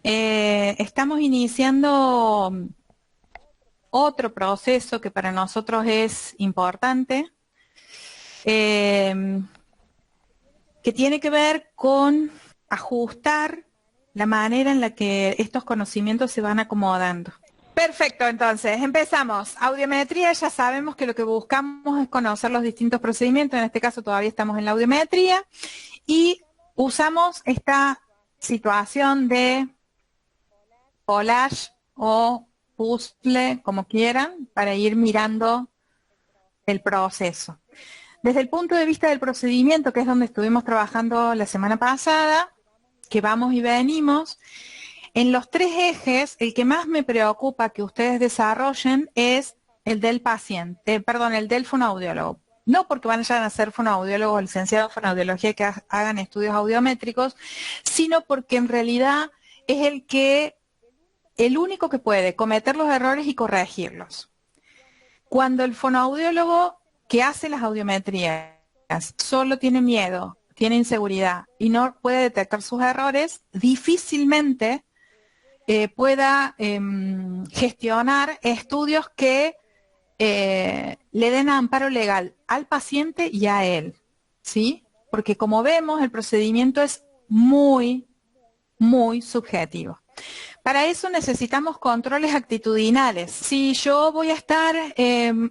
Estamos iniciando otro proceso que para nosotros es importante, eh, que tiene que ver con ajustar la manera en la que estos conocimientos se van acomodando. Perfecto, entonces empezamos. Audiometría, ya sabemos que lo que buscamos es conocer los distintos procedimientos, en este caso todavía estamos en la audiometría, y usamos esta situación de collage o puzzle, como quieran, para ir mirando el proceso. Desde el punto de vista del procedimiento, que es donde estuvimos trabajando la semana pasada, que vamos y venimos, en los tres ejes, el que más me preocupa que ustedes desarrollen es el del paciente, perdón, el del fonoaudiólogo. No porque vayan a ser fonoaudiólogos o licenciados en fonoaudiología que hagan estudios audiométricos, sino porque en realidad es el único que puede cometer los errores y corregirlos. Cuando el fonoaudiólogo que hace las audiometrías solo tiene miedo, tiene inseguridad y no puede detectar sus errores, difícilmente pueda gestionar estudios que le den amparo legal al paciente y a él, ¿sí? Porque como vemos, el procedimiento es muy, muy subjetivo. Para eso necesitamos controles actitudinales. Si yo voy a estar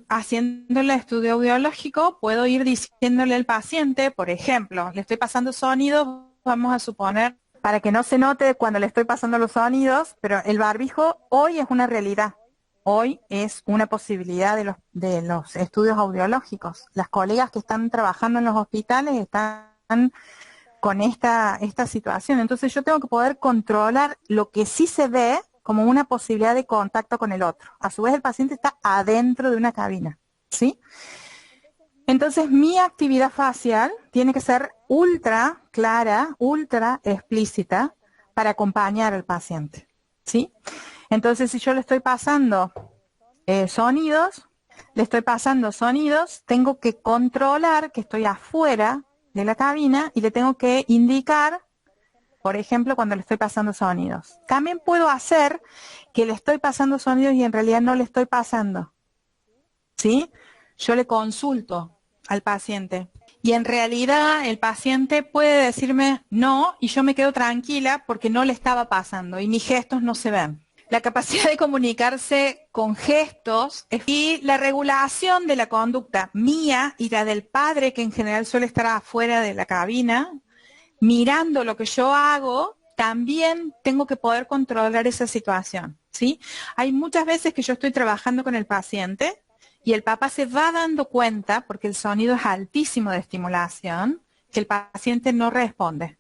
haciendo el estudio audiológico, puedo ir diciéndole al paciente, por ejemplo, le estoy pasando sonidos, vamos a suponer, para que no se note cuando le estoy pasando los sonidos, pero el barbijo hoy es una realidad. Hoy es una posibilidad de los estudios audiológicos. Las colegas que están trabajando en los hospitales están con esta situación. Entonces yo tengo que poder controlar lo que sí se ve como una posibilidad de contacto con el otro. A su vez el paciente está adentro de una cabina, ¿sí? Entonces mi actividad facial tiene que ser ultra clara, ultra explícita para acompañar al paciente, ¿sí? Entonces si yo le estoy pasando sonidos, tengo que controlar que estoy afuera de la cabina y le tengo que indicar, por ejemplo, cuando le estoy pasando sonidos. También puedo hacer que le estoy pasando sonidos y en realidad no le estoy pasando, ¿sí? Yo le consulto al paciente y en realidad el paciente puede decirme no y yo me quedo tranquila porque no le estaba pasando y mis gestos no se ven. La capacidad de comunicarse con gestos y la regulación de la conducta mía y la del padre, que en general suele estar afuera de la cabina, mirando lo que yo hago, también tengo que poder controlar esa situación, ¿sí? Hay muchas veces que yo estoy trabajando con el paciente y el papá se va dando cuenta, porque el sonido es altísimo de estimulación, que el paciente no responde.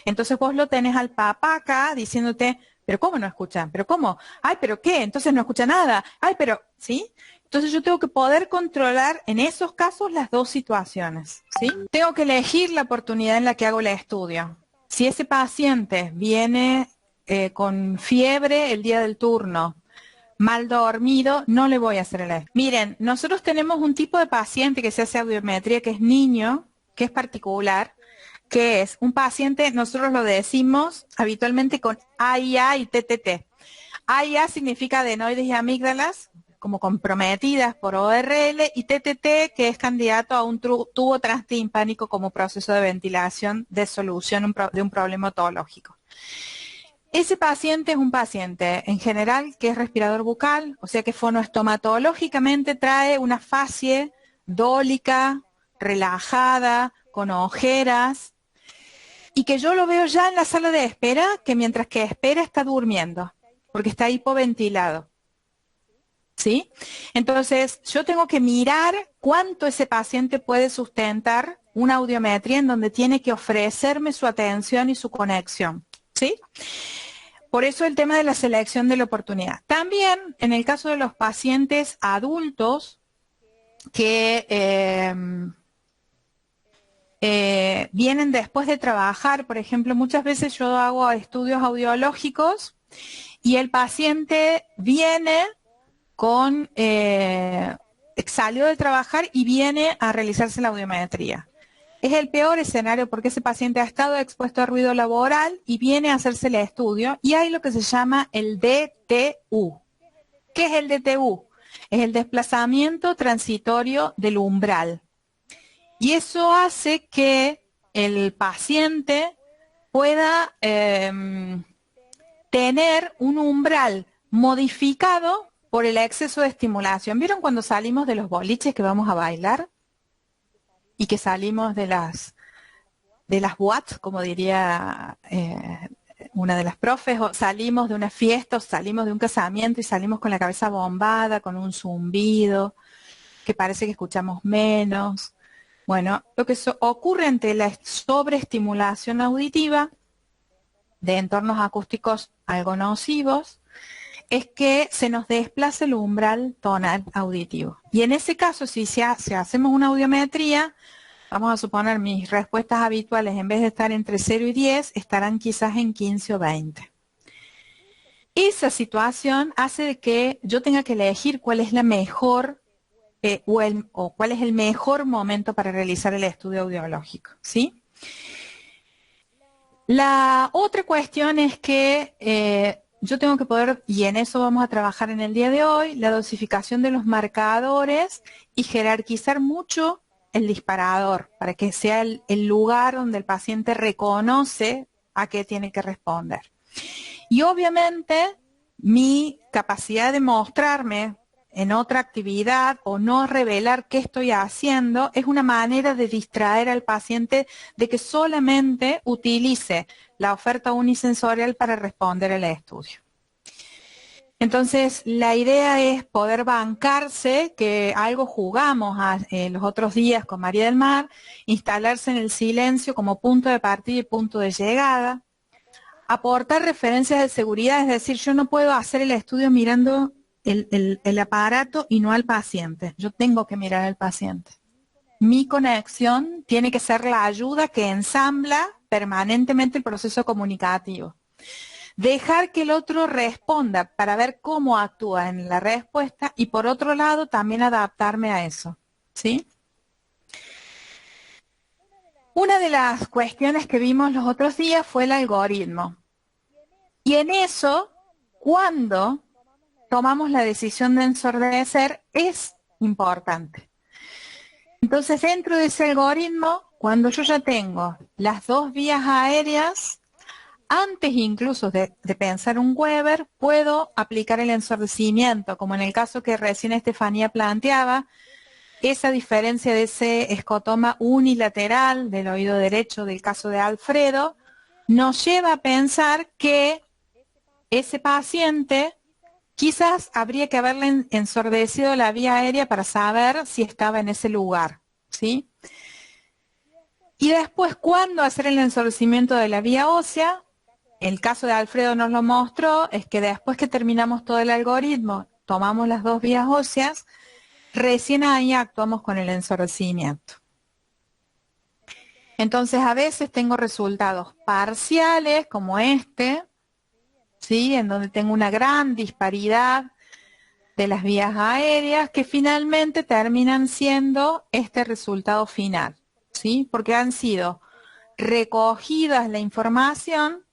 Entonces vos lo tenés al papá acá diciéndote, pero ¿cómo no escuchan? ¿Pero cómo? Ay, ¿pero qué? Entonces no escucha nada. Ay, pero, ¿sí? Entonces yo tengo que poder controlar en esos casos las dos situaciones, ¿sí? Tengo que elegir la oportunidad en la que hago el estudio. Si ese paciente viene con fiebre el día del turno, mal dormido, no le voy a hacer el estudio. Miren, nosotros tenemos un tipo de paciente que se hace audiometría, que es niño, que es particular, que es un paciente, nosotros lo decimos habitualmente con AIA y TTT. AIA significa adenoides y amígdalas, como comprometidas por ORL, y TTT, que es candidato a un tubo transtimpánico como proceso de ventilación de solución de un problema otológico. Ese paciente es un paciente en general que es respirador bucal, o sea que fonoestomatológicamente trae una facie dólica, relajada, con ojeras, y que yo lo veo ya en la sala de espera, que mientras que espera está durmiendo, porque está hipoventilado, ¿sí? Entonces, yo tengo que mirar cuánto ese paciente puede sustentar una audiometría en donde tiene que ofrecerme su atención y su conexión, ¿sí? Por eso el tema de la selección de la oportunidad. También, en el caso de los pacientes adultos que vienen después de trabajar, por ejemplo, muchas veces yo hago estudios audiológicos y el paciente viene con, salió de trabajar y viene a realizarse la audiometría. Es el peor escenario porque ese paciente ha estado expuesto a ruido laboral y viene a hacerse el estudio y hay lo que se llama el DTU. ¿Qué es el DTU? Es el desplazamiento transitorio del umbral. Y eso hace que el paciente pueda tener un umbral modificado por el exceso de estimulación. ¿Vieron cuando salimos de los boliches que vamos a bailar? Y que salimos de las boîtes, como diría una de las profes, o salimos de una fiesta, o salimos de un casamiento y salimos con la cabeza bombada, con un zumbido, que parece que escuchamos menos. Bueno, lo que ocurre ante la sobreestimulación auditiva de entornos acústicos algo nocivos es que se nos desplaza el umbral tonal auditivo. Y en ese caso, si hacemos una audiometría, vamos a suponer mis respuestas habituales, en vez de estar entre 0 y 10, estarán quizás en 15 o 20. Esa situación hace de que yo tenga que elegir cuál es la mejor o cuál es el mejor momento para realizar el estudio audiológico, ¿sí? La otra cuestión es que yo tengo que poder, y en eso vamos a trabajar en el día de hoy, la dosificación de los marcadores y jerarquizar mucho el disparador para que sea el lugar donde el paciente reconoce a qué tiene que responder. Y obviamente mi capacidad de mostrarme en otra actividad o no revelar qué estoy haciendo es una manera de distraer al paciente de que solamente utilice la oferta unisensorial para responder al estudio. Entonces, la idea es poder bancarse, que algo jugamos los otros días con María del Mar, instalarse en el silencio como punto de partida y punto de llegada, aportar referencias de seguridad, es decir, yo no puedo hacer el estudio mirando el aparato y no al paciente. Yo tengo que mirar al paciente. Mi conexión tiene que ser la ayuda que ensambla permanentemente el proceso comunicativo. Dejar que el otro responda para ver cómo actúa en la respuesta y por otro lado también adaptarme a eso, ¿sí? Una de las cuestiones que vimos los otros días fue el algoritmo. Y en eso, cuando tomamos la decisión de ensordecer, es importante. Entonces, dentro de ese algoritmo, cuando yo ya tengo las dos vías aéreas, antes incluso de pensar un Weber, puedo aplicar el ensordecimiento, como en el caso que recién Estefanía planteaba, esa diferencia de ese escotoma unilateral del oído derecho del caso de Alfredo, nos lleva a pensar que ese paciente quizás habría que haberle ensordecido la vía aérea para saber si estaba en ese lugar, ¿sí? Y después, ¿cuándo hacer el ensordecimiento de la vía ósea? El caso de Alfredo nos lo mostró, es que después que terminamos todo el algoritmo, tomamos las dos vías óseas, recién ahí actuamos con el ensordecimiento. Entonces, a veces tengo resultados parciales, como este, ¿sí? En donde tengo una gran disparidad de las vías aéreas que finalmente terminan siendo este resultado final, ¿sí? Porque han sido recogidas la información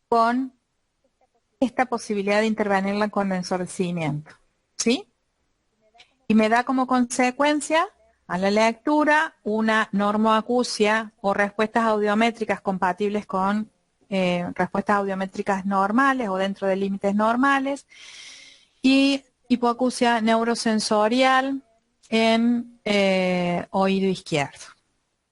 con esta posibilidad de intervenirla con ensordecimiento, ¿sí? Y me da como consecuencia a la lectura una normoacusia o respuestas audiométricas compatibles con respuestas audiométricas normales o dentro de límites normales y hipoacusia neurosensorial en oído izquierdo.